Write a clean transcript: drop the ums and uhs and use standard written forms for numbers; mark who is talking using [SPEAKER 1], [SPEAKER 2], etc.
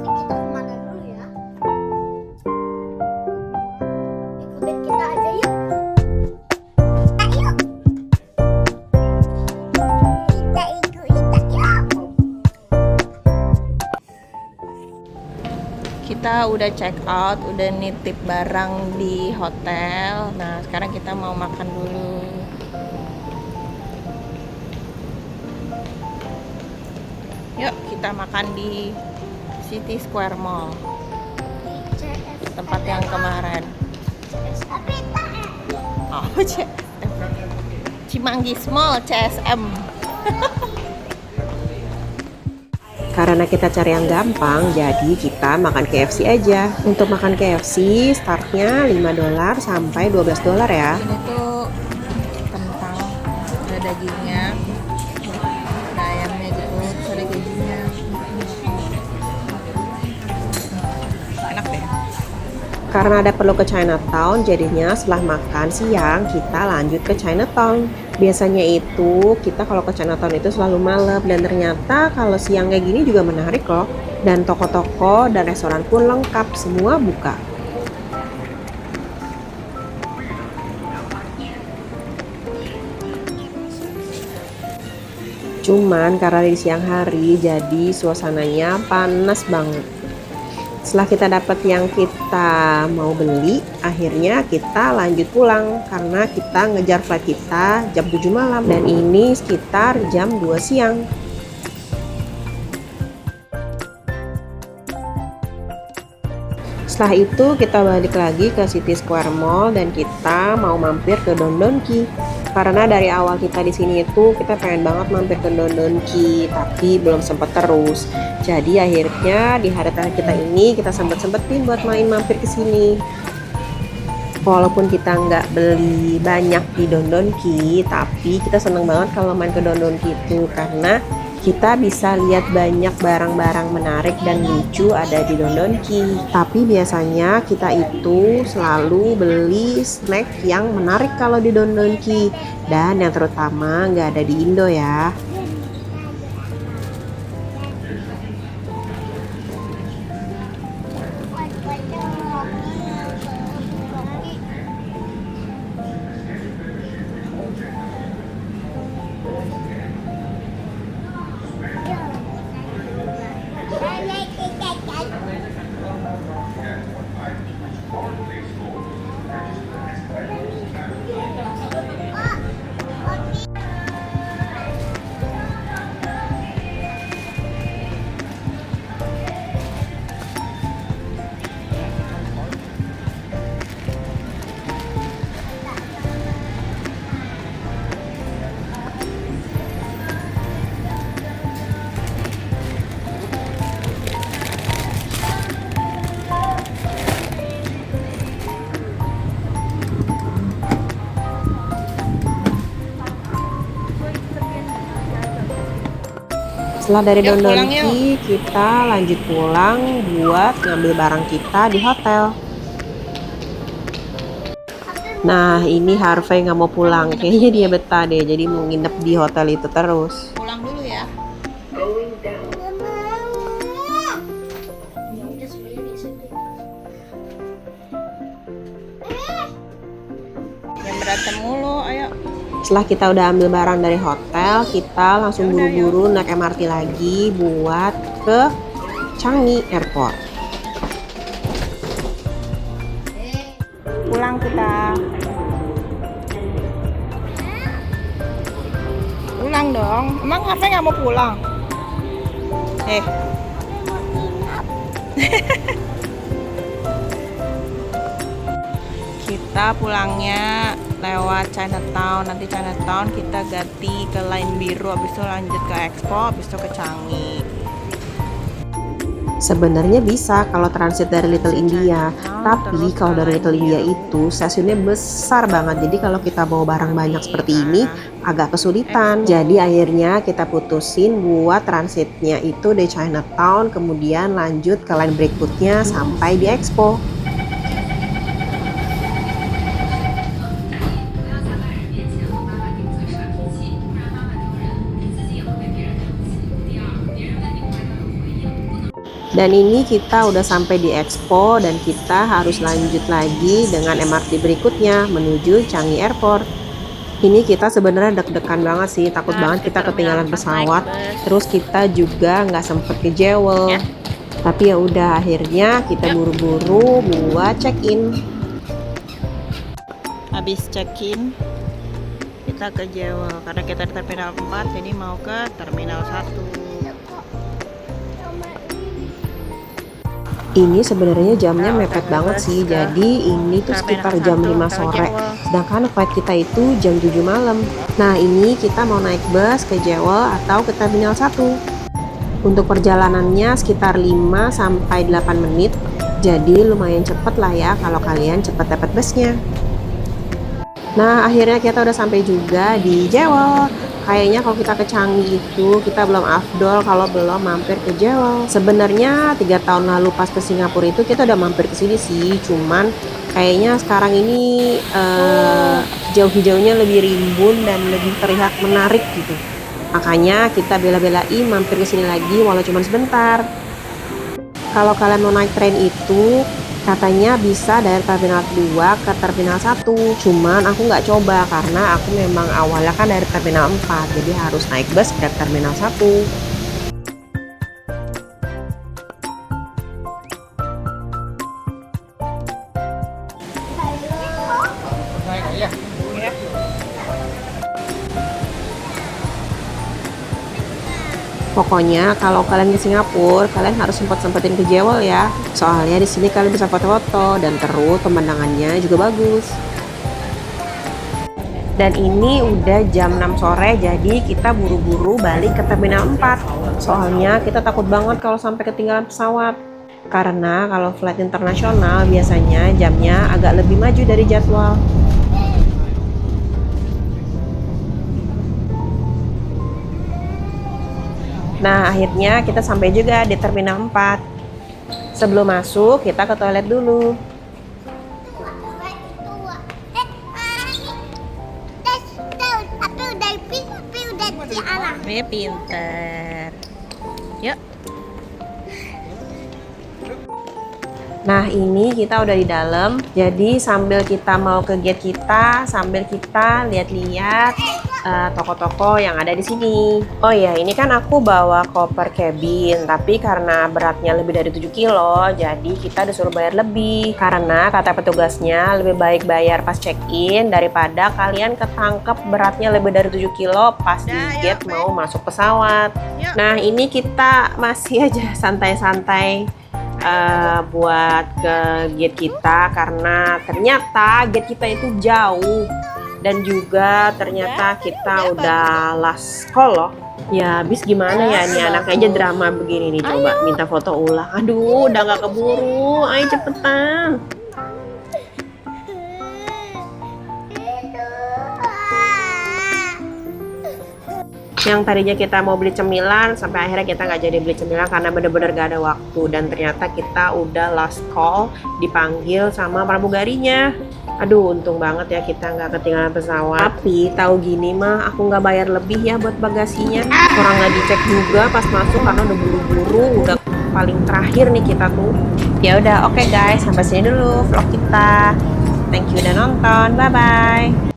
[SPEAKER 1] Kita kemana dulu ya? Ikutin kita aja yuk. Ayo. Kita ikut yuk.
[SPEAKER 2] Kita udah check out, udah nitip barang di hotel. Nah, sekarang kita mau makan dulu. Yuk, kita makan di City Square Mall, tempat yang kemarin. Oh, CSM. Cimanggis Mall, CSM.
[SPEAKER 3] Karena kita cari yang gampang, jadi kita makan KFC aja. Untuk makan KFC, startnya $5 sampai $12 ya.
[SPEAKER 2] Ini tuh kentang, ada dagingnya, ada ayamnya gitu, terus ada kejunya. Enak deh.
[SPEAKER 3] Karena ada perlu ke Chinatown, jadinya setelah makan siang, kita lanjut ke Chinatown. Biasanya itu, kita kalau ke Chinatown itu selalu malam, dan ternyata kalau siang kayak gini juga menarik loh. Dan toko-toko dan restoran pun lengkap, semua buka. Cuman karena di siang hari, jadi suasananya panas banget. Setelah kita dapat yang kita mau beli, akhirnya kita lanjut pulang karena kita ngejar flight kita jam 7 malam dan ini sekitar jam 2 siang. Setelah itu kita balik lagi ke City Square Mall dan kita mau mampir ke Don Donki. Karena dari awal kita di sini itu kita pengen banget mampir ke Don Donki, tapi belum sempat terus. Jadi akhirnya di hari terakhir kita ini kita sempetin buat main mampir ke sini. Walaupun kita nggak beli banyak di Don Donki, tapi kita seneng banget kalau main ke Don Donki itu karena kita bisa lihat banyak barang-barang menarik dan lucu ada di Don Donki. Tapi biasanya kita itu selalu beli snack yang menarik kalau di Don Donki dan yang terutama nggak ada di Indo ya. Setelah dari Don Donki, kita lanjut pulang buat ngambil barang kita di hotel. Nah, ini Harvey nggak mau pulang. Kayaknya dia betah deh, jadi mau nginep di hotel itu terus.
[SPEAKER 2] Pulang dulu ya. Yang berantem mulu, ayo.
[SPEAKER 3] Setelah kita udah ambil barang dari hotel, kita langsung buru-buru naik MRT lagi buat ke Changi Airport.
[SPEAKER 2] Pulang kita. Pulang dong. Emang Hafe nggak mau pulang? Kita pulangnya lewat Chinatown. Nanti Chinatown kita ganti ke Line Biru, habis itu lanjut ke Expo, habis itu ke Changi.
[SPEAKER 3] Sebenarnya bisa kalau transit dari Little India, tapi kalau dari Little India itu stasiunnya besar banget. Jadi kalau kita bawa barang banyak seperti ini agak kesulitan. Jadi akhirnya kita putusin buat transitnya itu di Chinatown, kemudian lanjut ke line berikutnya sampai di Expo. Dan ini kita udah sampai di Expo dan kita harus lanjut lagi dengan MRT berikutnya menuju Changi Airport. Ini kita sebenarnya deg-degan banget sih, takut banget kita ketinggalan pesawat. Terus kita juga nggak sempet ke Jewel. Tapi ya udah, akhirnya kita buru-buru buat check-in.
[SPEAKER 2] Habis check-in kita ke Jewel karena kita di Terminal 4, jadi mau ke Terminal 1.
[SPEAKER 3] Ini sebenarnya jamnya mepet banget sih, jadi ini tuh sekitar jam 5 sore, sedangkan flight kita itu jam 7 malam. Nah ini kita mau naik bus ke Jewel atau ke Terminal 1. Untuk perjalanannya sekitar 5-8 menit, jadi lumayan cepet lah ya kalau kalian cepet dapat busnya. Nah akhirnya kita udah sampai juga di Jewel. Kayaknya kalau kita ke Changi itu kita belum afdol kalau belum mampir ke Jewel. Sebenarnya 3 tahun lalu pas ke Singapura itu kita udah mampir ke sini sih, cuman kayaknya sekarang ini hijau-hijaunya lebih rimbun dan lebih terlihat menarik gitu. Makanya kita bela-belain mampir ke sini lagi walau cuma sebentar. Kalau kalian mau naik tren itu katanya bisa dari Terminal 2 ke Terminal 1. Cuman aku nggak coba karena aku memang awalnya kan dari Terminal 4, jadi harus naik bus ke Terminal 1. Pokoknya kalau kalian ke Singapura, kalian harus sempetin ke Jewel ya. Soalnya di sini kalian bisa foto-foto dan terus pemandangannya juga bagus. Dan ini udah jam 6 sore, jadi kita buru-buru balik ke Terminal 4. Soalnya kita takut banget kalau sampai ketinggalan pesawat. Karena kalau flight internasional biasanya jamnya agak lebih maju dari jadwal. Nah, akhirnya kita sampai juga di Terminal 4. Sebelum masuk, kita ke toilet dulu.
[SPEAKER 2] Pinter. Yuk.
[SPEAKER 3] Nah, ini kita udah di dalam. Jadi sambil kita mau ke gate kita, sambil kita lihat-lihat toko-toko yang ada di sini. Oh ya, ini kan aku bawa koper cabin, tapi karena beratnya lebih dari 7 kilo, jadi kita disuruh bayar lebih. Karena kata petugasnya lebih baik bayar pas check-in daripada kalian ketangkep beratnya lebih dari 7 kilo pas di gate mau masuk pesawat. Nah, ini kita masih aja santai-santai buat ke gate kita karena ternyata gate kita itu jauh. Dan juga ternyata kita udah last call loh. Ya habis gimana ya nih anaknya aja drama begini nih. Coba minta foto ulang. Aduh udah gak keburu. Ayo cepetan. Yang tadinya kita mau beli cemilan, sampai akhirnya kita nggak jadi beli cemilan karena bener-bener gak ada waktu. Dan ternyata kita udah last call, dipanggil sama pramugarinya. Aduh untung banget ya kita nggak ketinggalan pesawat. Tapi tahu gini mah aku nggak bayar lebih ya buat bagasinya. Orang nggak dicek juga pas masuk karena udah buru-buru, udah paling terakhir nih kita tuh. Ya udah oke guys, sampai sini dulu vlog kita. Thank you udah nonton, bye bye.